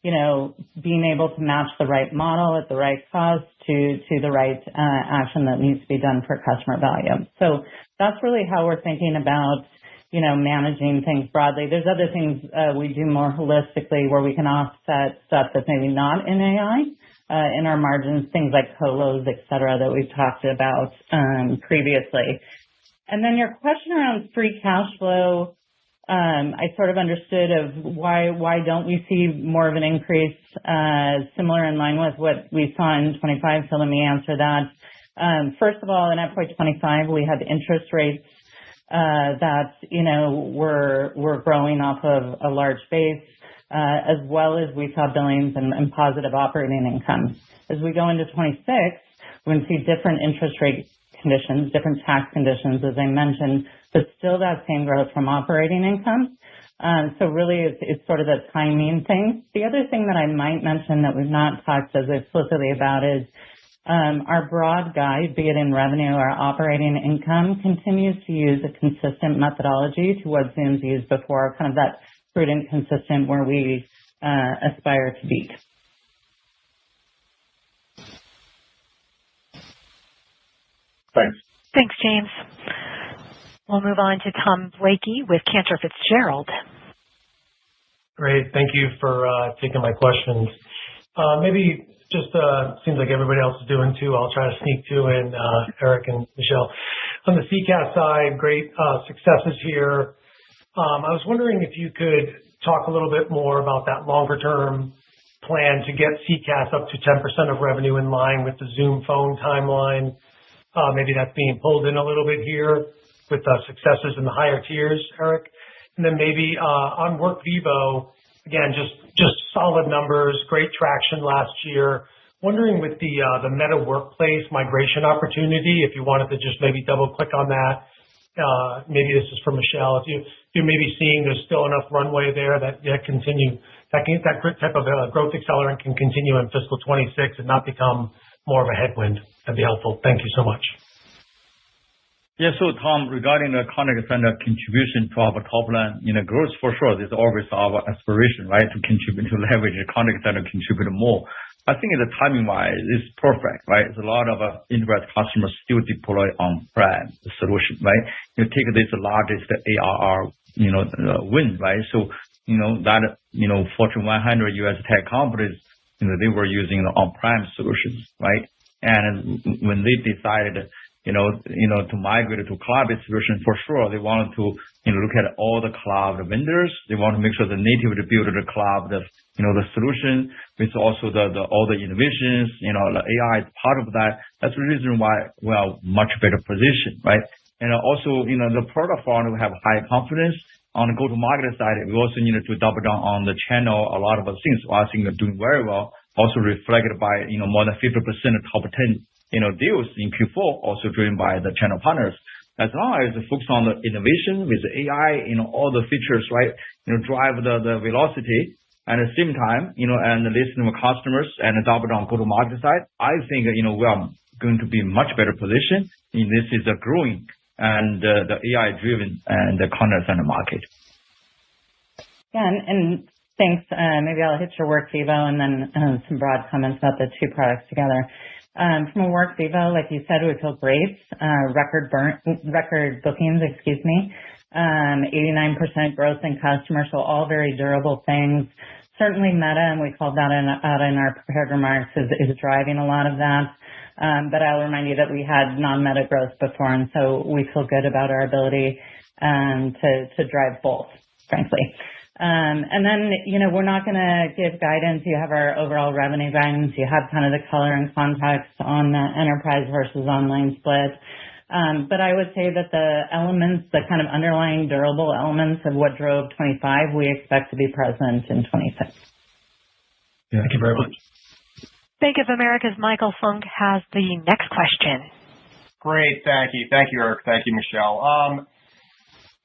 being able to match the right model at the right cost to the right action that needs to be done for customer value. So that's really how we're thinking about, managing things broadly. There's other things we do more holistically where we can offset stuff that's maybe not in AI in our margins, things like colos, et cetera, that we've talked about previously. And then your question around free cash flow, I sort of understood of why don't we see more of an increase similar in line with what we saw in 25. So let me answer that. First of all, in FY25, we had interest rates that, were growing off of a large base, as well as we saw billings and positive operating income. As we go into 26, we're going to see different interest rate conditions, different tax conditions, as I mentioned, but still that same growth from operating income. So really it's sort of a timing thing. The other thing that I might mention that we've not talked as explicitly about is our broad guide, be it in revenue or operating income, continues to use a consistent methodology to what Zoom's used before, kind of that prudent, consistent where we aspire to beat.
Thanks.
Thanks, James. We'll move on to Tom Blakey with Cantor Fitzgerald.
Great. Thank you for taking my questions. Maybe just seems like everybody else is doing too. I'll try to sneak two in, Eric and Michelle. On the CCaaS side, great successes here. I was wondering if you could talk a little bit more about that longer term plan to get CCaaS up to 10% of revenue in line with the Zoom Phone timeline. Maybe that's being pulled in a little bit here with the successes in the higher tiers, Eric. And then maybe on WorkVivo, again, just solid numbers, great traction last year. Wondering with the Meta Workplace migration opportunity, if you wanted to just maybe double click on that. Maybe this is for Michelle. If you're maybe seeing there's still enough runway there that type of growth accelerant can continue in fiscal 26 and not become more of a headwind. That'd be helpful. Thank you so much.
Yeah, so Tom, regarding the contact center contribution to our top line, growth for sure is always our aspiration, right? To contribute, to leverage the contact center, contribute more. I think the timing wise is perfect, right? There's a lot of enterprise customers still deploy on-prem solution, right? You take this largest ARR, win, right? So, that, Fortune 100 US tech companies, they were using the on-prem solutions, right? And when they decided, to migrate to cloud-based solution, for sure, they wanted to, look at all the cloud vendors. They want to make sure the native build the cloud, the solution with also all the innovations, the AI is part of that. That's the reason why we are much better position, right? And also, the product front, we have high confidence. On the go-to-market side, we also need to double down on the channel. A lot of the things I think are doing very well, also reflected by, more than 50% of top 10, deals in Q4, also driven by the channel partners. As long as we focus on the innovation with the AI, all the features, right, drive the velocity. At the same time, and listen to customers and double down go-to-market side, I think, we are going to be much better position. This is a growing and the AI driven and the contact center market.
Yeah, and thanks. Maybe I'll hit your WorkVivo and then some broad comments about the two products together. From a WorkVivo, like you said, we feel great. Record bookings, 89% growth in customers, so all very durable things. Certainly Meta, and we called that out in our prepared remarks, is driving a lot of that. But I'll remind you that we had non-Meta growth before, and so we feel good about our ability to drive both, frankly. And then, we're not going to give guidance. You have our overall revenue guidance. You have kind of the color and context on the enterprise versus online split. But I would say that the elements, the kind of underlying durable elements of what drove 25, we expect to be present in 26.
Yeah. Thank you very much.
Bank of America's Michael Funk has the next question.
Great. Thank you. Thank you, Eric. Thank you, Michelle.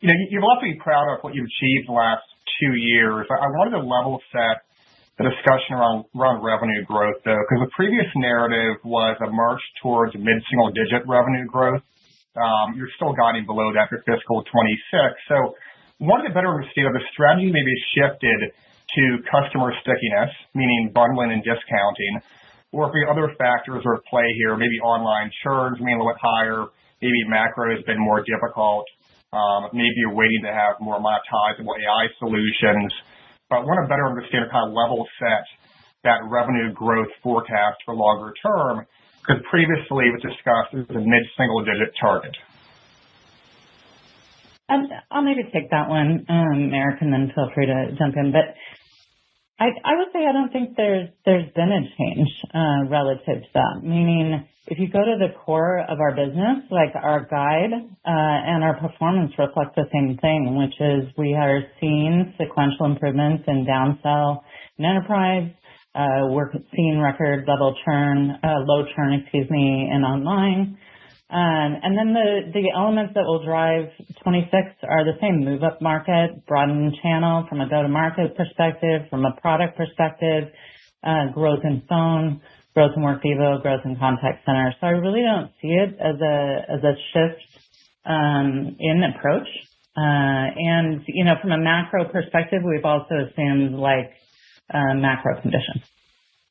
You've also been proud of what you've achieved the last 2 years. I wanted to level set the discussion around revenue growth, though, because the previous narrative was a march towards mid-single digit revenue growth. You're still guiding below that for fiscal 26. So wanted to better understand if the strategy maybe shifted to customer stickiness, meaning bundling and discounting, or if the other factors are at play here, maybe online churns being a little bit higher, maybe macro has been more difficult, maybe you're waiting to have more monetizable AI solutions. But I want to better understand how level set that revenue growth forecast for longer term, because previously it was discussed as a mid-single digit target.
I'll maybe take that one, Eric, and then feel free to jump in. But I would say I don't think there's been a change relative to that. Meaning, if you go to the core of our business, like our guide and our performance reflect the same thing, which is we are seeing sequential improvements in downsell and enterprise. We're seeing record level churn, low churn, in online. And then the elements that will drive 26 are the same: move up market, broaden channel from a go-to-market perspective, from a product perspective, growth in phone, growth in Workvivo, growth in contact center. So I really don't see it as a shift in approach. And from a macro perspective, we've also assumed macro conditions.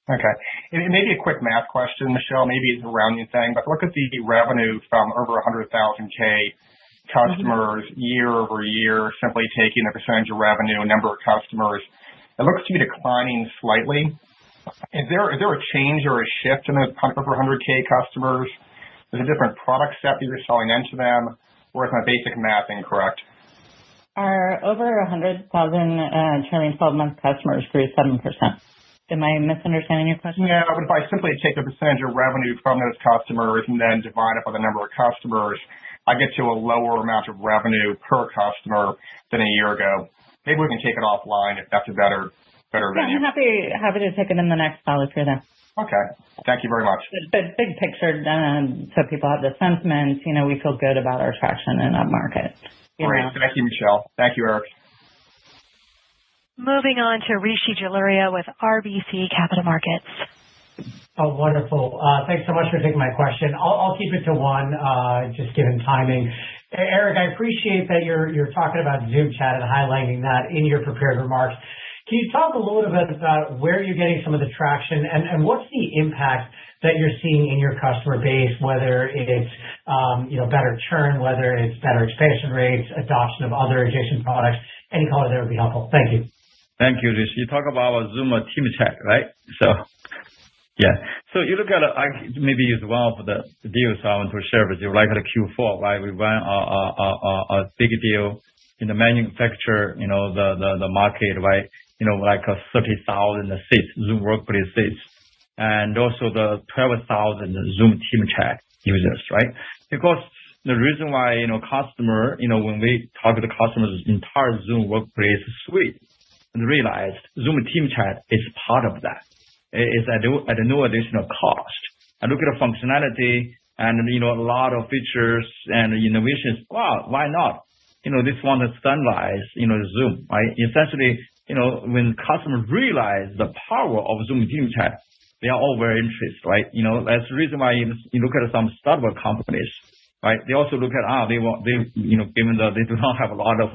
Okay. And maybe a quick math question, Michelle, maybe it's a rounding thing, but look at the revenue from over 100,000 customers year over year, simply taking the percentage of revenue, number of customers. It looks to be declining slightly. Is there a change or a shift in those over 100K customers? Is it a different product set that you're selling into them, or is my basic math incorrect?
Our over 100,000 trailing 12-month customers grew 7%. Am I misunderstanding your question?
Yeah, but if I simply take the percentage of revenue from those customers and then divide it by the number of customers, I get to a lower amount of revenue per customer than a year ago. Maybe we can take it offline if that's a better venue.
I'm happy to take it in the next call if you're there.
Okay. Thank you very much.
But big picture, so people have the sentiment, we feel good about our traction in that market.
Great. Thank you, Michelle. Thank you, Eric.
Moving on to Rishi Jaluria with RBC Capital Markets.
Oh, wonderful. Thanks so much for taking my question. I'll keep it to one, just given timing. Eric, I appreciate that you're talking about Zoom chat and highlighting that in your prepared remarks. Can you talk a little bit about where you're getting some of the traction and what's the impact that you're seeing in your customer base, whether it's better churn, whether it's better expansion rates, adoption of other adjacent products? Any color there would be helpful. Thank you.
Thank you, Rishi. You talk about our Zoom team chat, right? So, yeah. So you look at maybe use one of the deals I want to share with you, like the Q4, right? We ran a big deal in the manufacturer, the market, right? Like 30,000 seats, Zoom Workplace seats, and also the 12,000 Zoom team chat users, right? Because the reason why, customer, when we talk to the customers, entire Zoom Workplace suite, and realized Zoom team chat is part of that. It's at no additional cost. I look at the functionality and, a lot of features and innovations. Wow, why not? This one is standardized, Zoom, right? Essentially, when customers realize the power of Zoom team chat, they are all very interested, right? That's the reason why you look at some startup companies, right? They also look at, given that they do not have a lot of,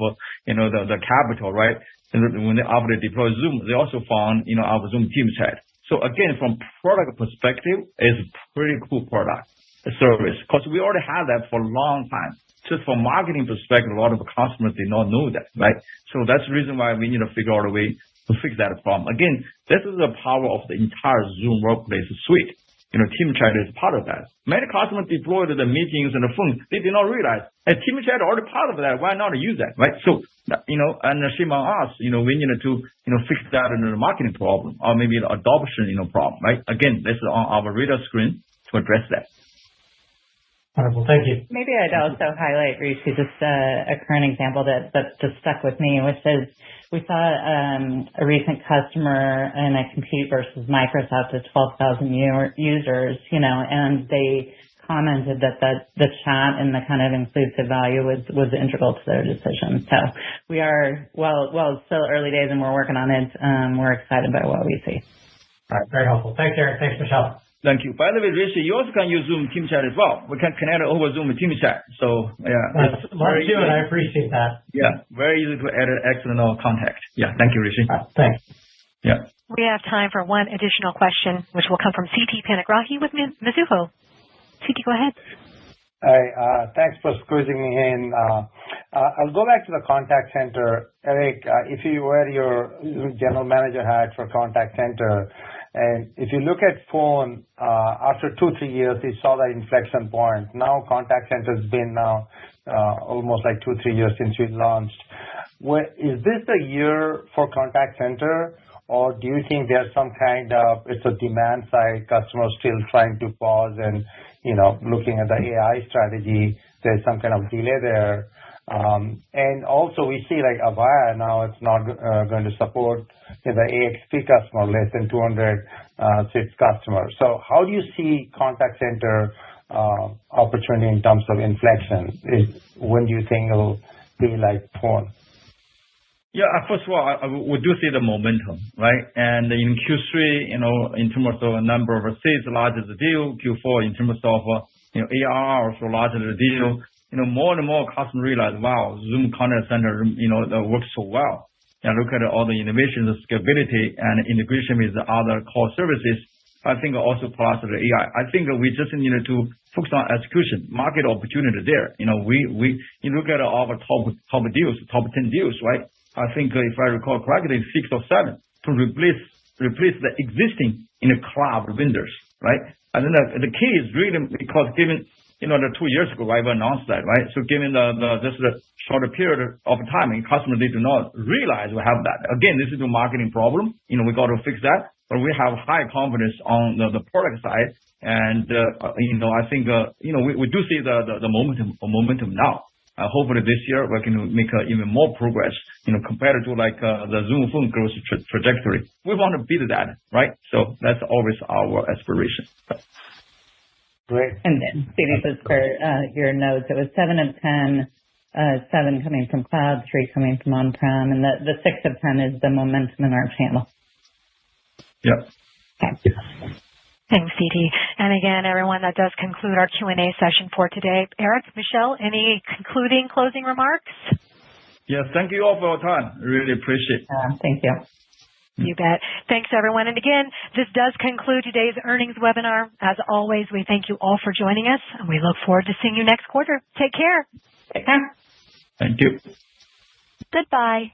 the capital, right? And when they after deploy Zoom, they also found, our Zoom team chat. So again, from product perspective, it's a pretty cool product, a service, because we already had that for a long time. Just from marketing perspective, a lot of customers did not know that, right? So that's the reason why we need to figure out a way to fix that problem. Again, this is the power of the entire Zoom Workplace suite. Team chat is part of that. Many customers deployed the meetings and the phone. They did not realize, hey, team chat already part of that. Why not use that, right? So, and shame on us, we need to, fix that in the marketing problem or maybe the adoption, problem, right? Again, this is on our radar screen to address that.
Wonderful. Thank you.
Maybe I'd also highlight, Rishi, just a current example that just stuck with me, which is we saw a recent customer in a compete versus Microsoft with 12,000 users, and they commented that the chat and the kind of inclusive value was integral to their decision. So we are, well, it's still early days and we're working on it. We're excited by what we see.
All right. Very helpful. Thanks, Eric. Thanks, Michelle.
Thank you. By the way, Rishi, you also can use Zoom Team Chat as well. We can connect over Zoom Team Chat. So, yeah.
Let's do it. I appreciate that.
Yeah. Very easy to add external contact. Yeah. Thank you, Rishi.
Thanks.
Yeah.
We have time for one additional question, which will come from CT Panigrahi with Mizuho. CT, go ahead.
Hi. Thanks for squeezing me in. I'll go back to the contact center. Eric, if you wear your general manager hat for contact center, and if you look at phone, after 2-3 years, you saw that inflection point. Now contact center has been now almost like 2-3 years since we launched. Is this the year for contact center, or do you think there's some kind of, it's a demand side, customers still trying to pause and, looking at the AI strategy, there's some kind of delay there? And also we see like Avaya now it's not going to support the AXP customer, less than 200 seats customer. So how do you see contact center opportunity in terms of inflection? When do you think it'll be like phone?
Yeah, first of all, we do see the momentum, right? And in Q3, in terms of number of seats, larger the deal. Q4, in terms of, ARR, also larger the deal. More and more customers realize, wow, Zoom Contact Center, that works so well. And look at all the innovation, the scalability, and integration with the other core services. I think also plus the AI. I think we just need to focus on execution, market opportunity there. You look at all the top deals, top 10 deals, right? I think if I recall correctly, 6 or 7 to replace the existing cloud vendors, right? And then the key is really because given the 2 years ago, I announced that, right? So given just the shorter period of time, customers they do not realize we have that. Again, this is a marketing problem. We got to fix that, but we have high confidence on the product side, and I think we do see the momentum now. Hopefully this year we can make even more progress, compared to like the Zoom Phone growth trajectory. We want to beat that, right? So that's always our aspiration.
Great.
And then, Stevie, just for your notes, it was 7 of 10, 7 coming from cloud, 3 coming from on-prem, and the 6 of 10 is the momentum in our channel.
Yep.
Okay.
Thanks, CT. And again, everyone, that does conclude our Q&A session for today. Eric, Michelle, any closing remarks?
Yes, thank you all for your time. Really appreciate it.
Thank you.
You bet. Thanks, everyone. And again, this does conclude today's earnings webinar. As always, we thank you all for joining us, and we look forward to seeing you next quarter. Take care.
Take care.
Thank you.
Goodbye.